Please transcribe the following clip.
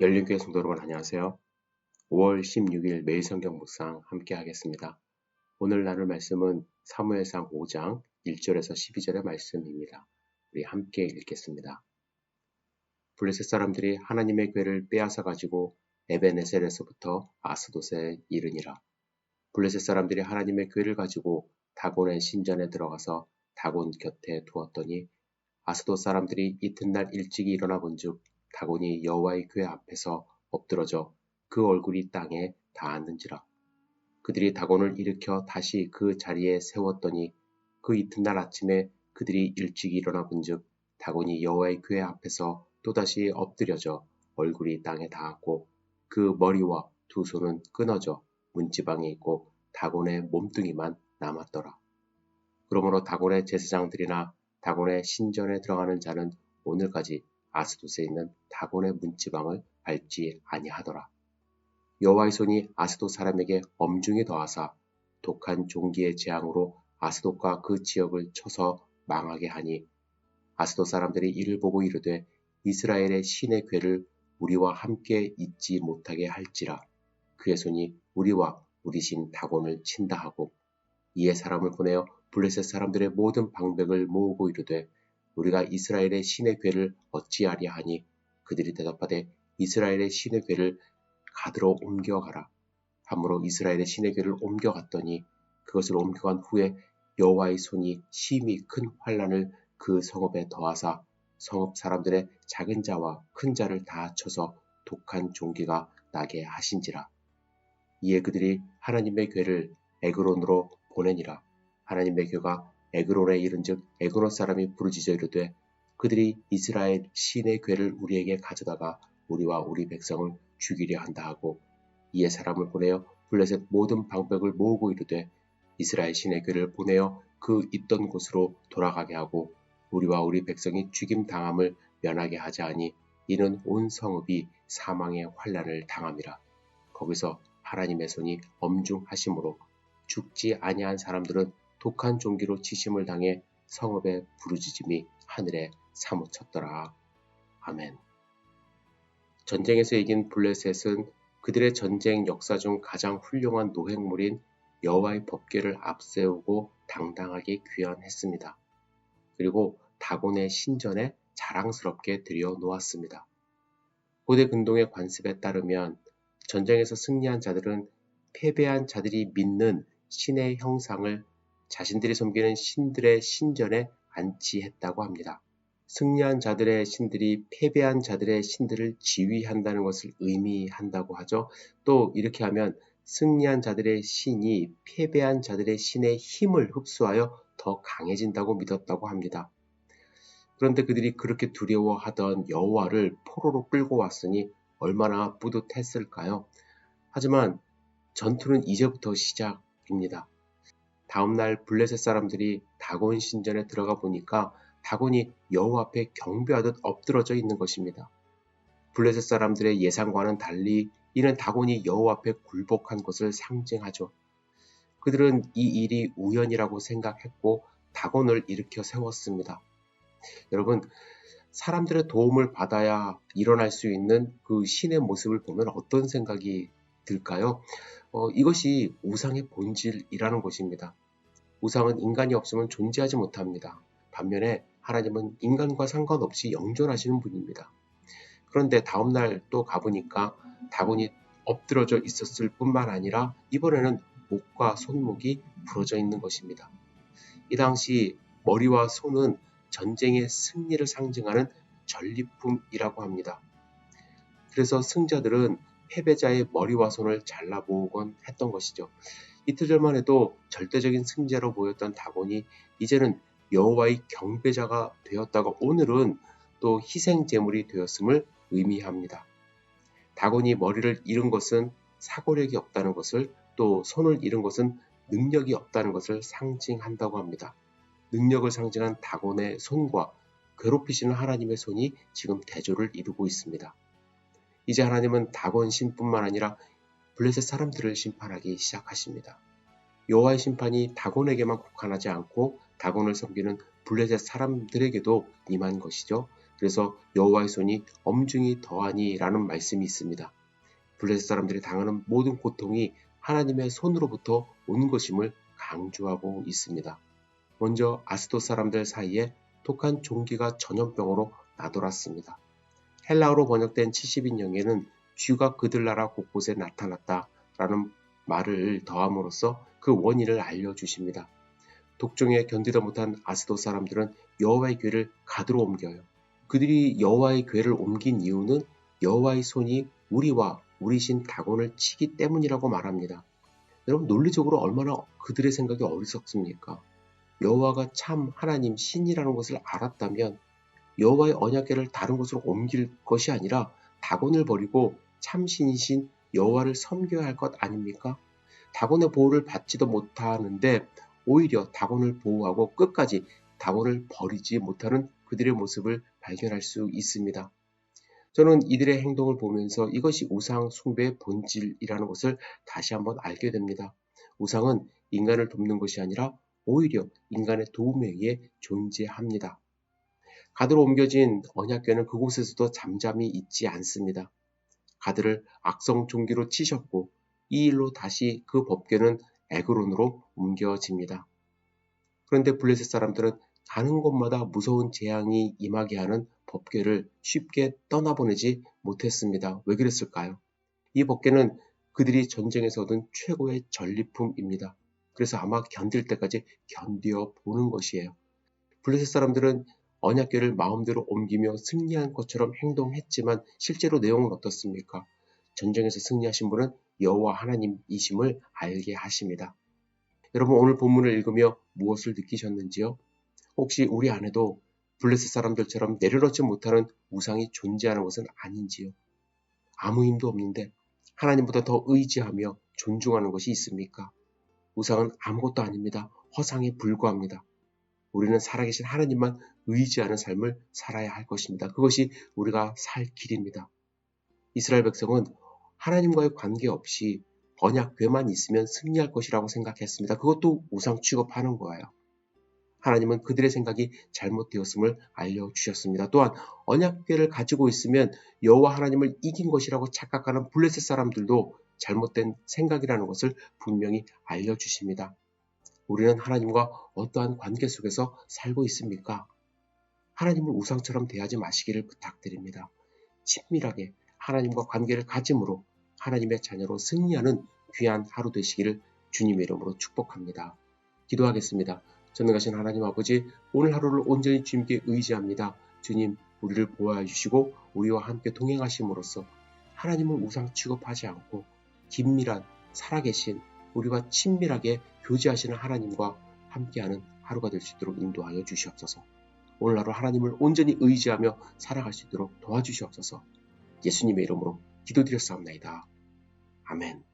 열린교회 성도 여러분 안녕하세요. 5월 16일 매일 성경 묵상 함께 하겠습니다. 오늘 나눌 말씀은 사무엘상 5장 1절에서 12절의 말씀입니다. 우리 함께 읽겠습니다. 블레셋 사람들이 하나님의 궤를 빼앗아 가지고 에벤에셀에서부터 아스돗에 이르니라. 블레셋 사람들이 하나님의 궤를 가지고 다곤의 신전에 들어가서 다곤 곁에 두었더니 아스돗 사람들이 이튿날 일찍이 일어나 본즉 다곤이 여호와의 궤 앞에서 엎드러져 그 얼굴이 땅에 닿았는지라. 그들이 다곤을 일으켜 다시 그 자리에 세웠더니 그 이튿날 아침에 그들이 일찍 일어나 본즉 다곤이 여호와의 궤 앞에서 또다시 엎드려져 얼굴이 땅에 닿았고 그 머리와 두 손은 끊어져 문지방에 있고 다곤의 몸뚱이만 남았더라. 그러므로 다곤의 제사장들이나 다곤의 신전에 들어가는 자는 오늘까지 아스돗에 있는 다곤의 문지방을 밟지 아니하더라. 여호와의 손이 아스돗 사람에게 엄중히 더하사 독한 종기의 재앙으로 아스돗과 그 지역을 쳐서 망하게 하니 아스돗 사람들이 이를 보고 이르되 이스라엘의 신의 궤를 우리와 함께 잊지 못하게 할지라. 그의 손이 우리와 우리 신 다곤을 친다 하고 이에 사람을 보내어 블레셋 사람들의 모든 방백을 모으고 이르되 우리가 이스라엘의 신의 궤를 어찌하랴 하니 그들이 대답하되 이스라엘의 신의 궤를 가드로 옮겨가라. 함으로 이스라엘의 신의 궤를 옮겨갔더니 그것을 옮겨간 후에 여호와의 손이 심히 큰 환란을 그 성읍에 더하사 성읍 사람들의 작은 자와 큰 자를 다 쳐서 독한 종기가 나게 하신지라. 이에 그들이 하나님의 궤를 에그론으로 보내니라. 하나님의 궤가 에그론에 이른즉 에그론 사람이 부르짖어 이르되 그들이 이스라엘 신의 궤를 우리에게 가져다가 우리와 우리 백성을 죽이려 한다 하고 이에 사람을 보내어 블레셋 모든 방백을 모으고 이르되 이스라엘 신의 궤를 보내어 그 있던 곳으로 돌아가게 하고 우리와 우리 백성이 죽임 당함을 면하게 하자하니 이는 온 성읍이 사망의 환란을 당함이라. 거기서 하나님의 손이 엄중하심으로 죽지 아니한 사람들은 독한 종기로 치심을 당해 성읍의 부르짖음이 하늘에 사무쳤더라. 아멘. 전쟁에서 이긴 블레셋은 그들의 전쟁 역사 중 가장 훌륭한 노획물인 여호와의 법궤를 앞세우고 당당하게 귀환했습니다. 그리고 다곤의 신전에 자랑스럽게 들여놓았습니다. 고대 근동의 관습에 따르면 전쟁에서 승리한 자들은 패배한 자들이 믿는 신의 형상을 자신들이 섬기는 신들의 신전에 안치했다고 합니다. 승리한 자들의 신들이 패배한 자들의 신들을 지휘한다는 것을 의미한다고 하죠. 또 이렇게 하면 승리한 자들의 신이 패배한 자들의 신의 힘을 흡수하여 더 강해진다고 믿었다고 합니다. 그런데 그들이 그렇게 두려워하던 여호와를 포로로 끌고 왔으니 얼마나 뿌듯했을까요? 하지만 전투는 이제부터 시작입니다. 다음날 블레셋 사람들이 다곤 신전에 들어가 보니까 다곤이 여호와 앞에 경배하듯 엎드러져 있는 것입니다. 블레셋 사람들의 예상과는 달리 이는 다곤이 여호와 앞에 굴복한 것을 상징하죠. 그들은 이 일이 우연이라고 생각했고 다곤을 일으켜 세웠습니다. 여러분, 사람들의 도움을 받아야 일어날 수 있는 그 신의 모습을 보면 어떤 생각이 들까요? 이것이 우상의 본질이라는 것입니다. 우상은 인간이 없으면 존재하지 못합니다. 반면에 하나님은 인간과 상관없이 영존하시는 분입니다. 그런데 다음날 또 가보니까 다곤이 엎드러져 있었을 뿐만 아니라 이번에는 목과 손목이 부러져 있는 것입니다. 이 당시 머리와 손은 전쟁의 승리를 상징하는 전리품이라고 합니다. 그래서 승자들은 패배자의 머리와 손을 잘라 모으곤 했던 것이죠. 이틀 전만 해도 절대적인 승자로 보였던 다곤이 이제는 여호와의 경배자가 되었다가 오늘은 또 희생 제물이 되었음을 의미합니다. 다곤이 머리를 잃은 것은 사고력이 없다는 것을, 또 손을 잃은 것은 능력이 없다는 것을 상징한다고 합니다. 능력을 상징한 다곤의 손과 괴롭히시는 하나님의 손이 지금 대조를 이루고 있습니다. 이제 하나님은 다곤 신뿐만 아니라 블레셋 사람들을 심판하기 시작하십니다. 여호와의 심판이 다곤에게만 국한하지 않고 다곤을 섬기는 블레셋 사람들에게도 임한 것이죠. 그래서 여호와의 손이 엄중히 더하니라는 말씀이 있습니다. 블레셋 사람들이 당하는 모든 고통이 하나님의 손으로부터 온 것임을 강조하고 있습니다. 먼저 아스돗 사람들 사이에 독한 종기가 전염병으로 나돌았습니다. 헬라어로 번역된 70인명에는 쥐가 그들 나라 곳곳에 나타났다라는 말을 더함으로써 그 원인을 알려주십니다. 독종에 견디다 못한 아스돗 사람들은 여호와의 궤를 가드로 옮겨요. 그들이 여호와의 궤를 옮긴 이유는 여호와의 손이 우리와 우리 신 다곤을 치기 때문이라고 말합니다. 여러분, 논리적으로 얼마나 그들의 생각이 어리석습니까? 여호와가 참 하나님 신이라는 것을 알았다면 여호와의 언약궤를 다른 곳으로 옮길 것이 아니라 다곤을 버리고 참 신이신 여호와를 섬겨야 할 것 아닙니까? 다곤의 보호를 받지도 못하는데 오히려 다곤을 보호하고 끝까지 다곤을 버리지 못하는 그들의 모습을 발견할 수 있습니다. 저는 이들의 행동을 보면서 이것이 우상 숭배의 본질이라는 것을 다시 한번 알게 됩니다. 우상은 인간을 돕는 것이 아니라 오히려 인간의 도움에 의해 존재합니다. 가드로 옮겨진 언약궤는 그곳에서도 잠잠히 있지 않습니다. 가드를 악성 종기로 치셨고 이 일로 다시 그 법궤는 에그론으로 옮겨집니다. 그런데 블레셋 사람들은 가는 곳마다 무서운 재앙이 임하게 하는 법궤를 쉽게 떠나보내지 못했습니다. 왜 그랬을까요? 이 법궤는 그들이 전쟁에서 얻은 최고의 전리품입니다. 그래서 아마 견딜 때까지 견뎌보는 것이에요. 블레셋 사람들은 언약궤를 마음대로 옮기며 승리한 것처럼 행동했지만 실제로 내용은 어떻습니까? 전쟁에서 승리하신 분은 여호와 하나님이심을 알게 하십니다. 여러분, 오늘 본문을 읽으며 무엇을 느끼셨는지요? 혹시 우리 안에도 블레셋 사람들처럼 내려놓지 못하는 우상이 존재하는 것은 아닌지요? 아무 힘도 없는데 하나님보다 더 의지하며 존중하는 것이 있습니까? 우상은 아무것도 아닙니다. 허상에 불과합니다. 우리는 살아계신 하나님만 의지하는 삶을 살아야 할 것입니다. 그것이 우리가 살 길입니다. 이스라엘 백성은 하나님과의 관계없이 언약궤만 있으면 승리할 것이라고 생각했습니다. 그것도 우상 취급하는 거예요. 하나님은 그들의 생각이 잘못되었음을 알려주셨습니다. 또한 언약궤를 가지고 있으면 여호와 하나님을 이긴 것이라고 착각하는 블레셋 사람들도 잘못된 생각이라는 것을 분명히 알려주십니다. 우리는 하나님과 어떠한 관계 속에서 살고 있습니까? 하나님을 우상처럼 대하지 마시기를 부탁드립니다. 친밀하게 하나님과 관계를 가짐으로 하나님의 자녀로 승리하는 귀한 하루 되시기를 주님의 이름으로 축복합니다. 기도하겠습니다. 전능하신 하나님 아버지, 오늘 하루를 온전히 주님께 의지합니다. 주님, 우리를 보호해 주시고 우리와 함께 동행하심으로써 하나님을 우상 취급하지 않고 긴밀한 살아계신 우리와 친밀하게 교제하시는 하나님과 함께하는 하루가 될 수 있도록 인도하여 주시옵소서. 오늘 하루 하나님을 온전히 의지하며 살아갈 수 있도록 도와주시옵소서. 예수님의 이름으로 기도드렸사옵나이다. 아멘.